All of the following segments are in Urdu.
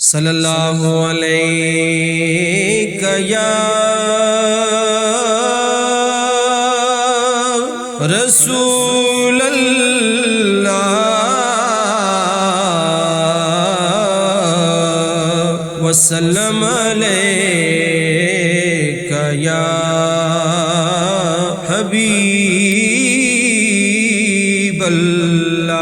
صلی اللہ علیہ یا رسول اللہ وسلم علیک یا حبیب اللہ۔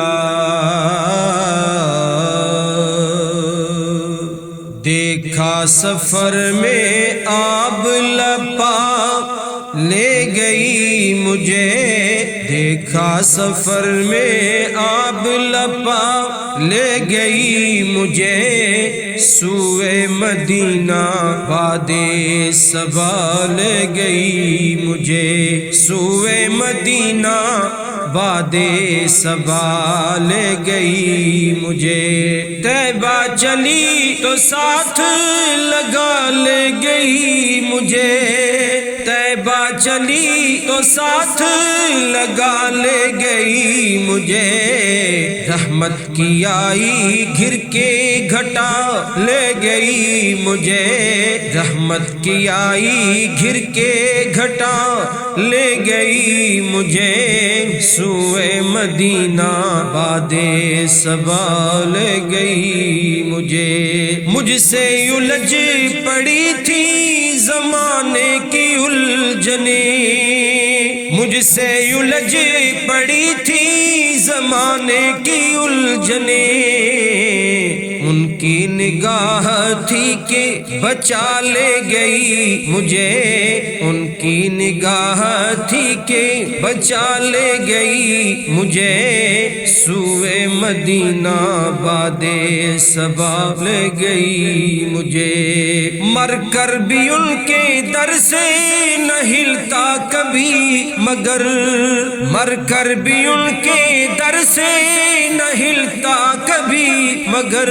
دیکھا سفر میں آب لپا لے گئی مجھے، دیکھا سفر میں آب لپا لے گئی مجھے، سوئے مدینہ بادِ صبا لے گئی مجھے، سوئے مدینہ بادِ صبا لے گئی مجھے۔ طیبہ چلی تو ساتھ لگا لے گئی مجھے، طیبہ چلی تو ساتھ لگا لے گئی مجھے، رحمت کی آئی گھر کے گھٹا لے گئی مجھے، رحمت کی آئی گھر کے گھٹا لے گئی مجھے، سوئے مدینہ بادِ صبا لے گئی مجھے۔ مجھ سے الجھ پڑی تھی زمانے کی الجھنیں، مجھ سے الجھ پڑی تھی زمانے کی الجھنیں، ان کی نگاہ تھی کہ بچا لے گئی مجھے، ان کی نگاہ تھی کہ بچا لے گئی مجھے، سوئے مدینہ بادِ صبا لے گئی مجھے۔ مر کر بھی ان کے در سے نہ ہلتا کبھی مگر، مر کر بھی ان کے در سے نہ ہلتا کبھی مگر،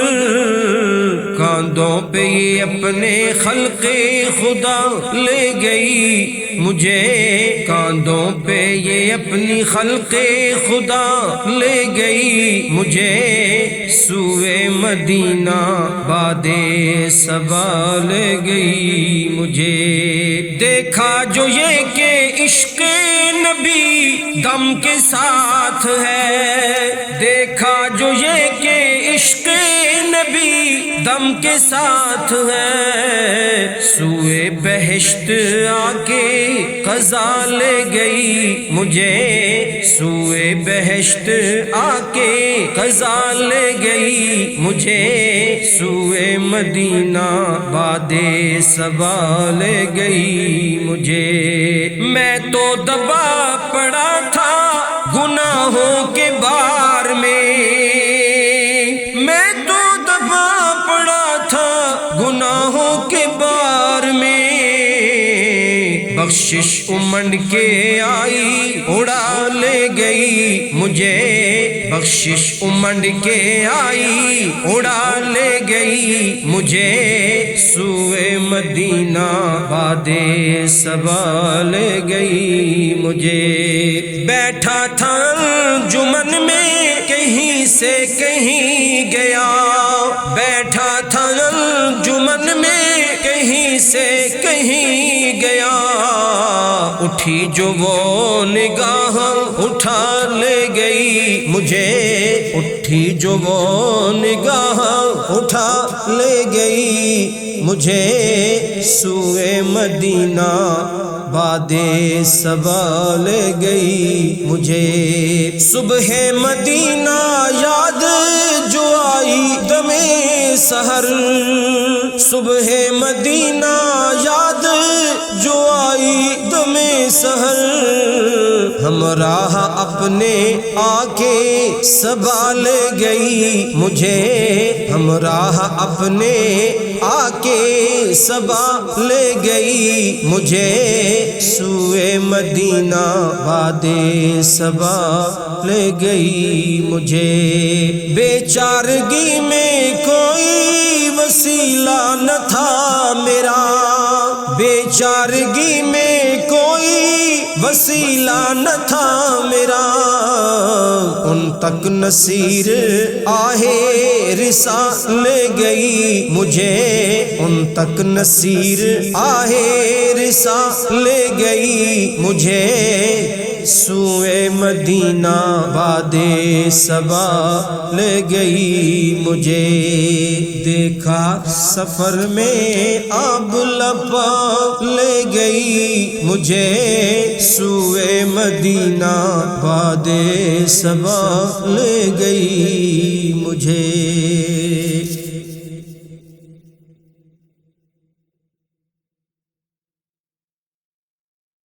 کاندھوں پہ یہ اپنے خلق خدا لے گئی مجھے، کاندھوں پہ یہ اپنی خلق خدا لے گئی مجھے، سوئے مدینہ بادِ صبا لے گئی مجھے۔ دیکھا جو یہ کہ عشق نبی دم کے ساتھ ہے، دیکھا جو یہ کہ عشق نبی دم کے ساتھ ہے، سوئے بہشت آ کے قضا لے گئی مجھے، سوئے بہشت آ کے قضا لے گئی مجھے، سوئے مدینہ بادِ صبا لے گئی مجھے۔ میں تو دبا پڑا تھا گناہوں کے بار میں، میں تو دبا پڑا تھا گناہوں کے بار میں، بخشش امنڈ کے آئی اڑا لے گئی مجھے، بخشش امنڈ کے آئی اڑا لے گئی مجھے، سوئے مدینہ بادِ صبا لے گئی مجھے۔ بیٹھا تھا انجمن میں کہیں سے کہیں گیا، بیٹھا تھا انجمن میں کہیں سے کہیں گیا، اٹھی جو وہ نگاہ اٹھا لے گئی مجھے، اٹھی جو وہ نگاہ اٹھا لے گئی مجھے، سوئے مدینہ بادِ صبا لے گئی مجھے۔ صبح مدینہ یاد جو آئی دم سحر، صبح مدینہ یاد جو آئی دم سحر، ہمراہ اپنے آ کے صبا لے گئی مجھے، ہمراہ اپنے آ کے صبا لے گئی مجھے، سوئے مدینہ بادِ صبا لے گئی مجھے۔ بے چارگی میں کوئی وسیلہ نہ تھا میرا، بے چارگی میں کوئی وسیلہ نہ تھا میرا، ان تک نصیر آہے رسا لے گئی مجھے، ان تک نصیر آہے رسا لے گئی مجھے، سوئے مدینہ باد صبا لے گئی مجھے، دیکھا سفر میں آب لبا لے گئی مجھے، سوئے مدینہ باد صبا لے گئی مجھے۔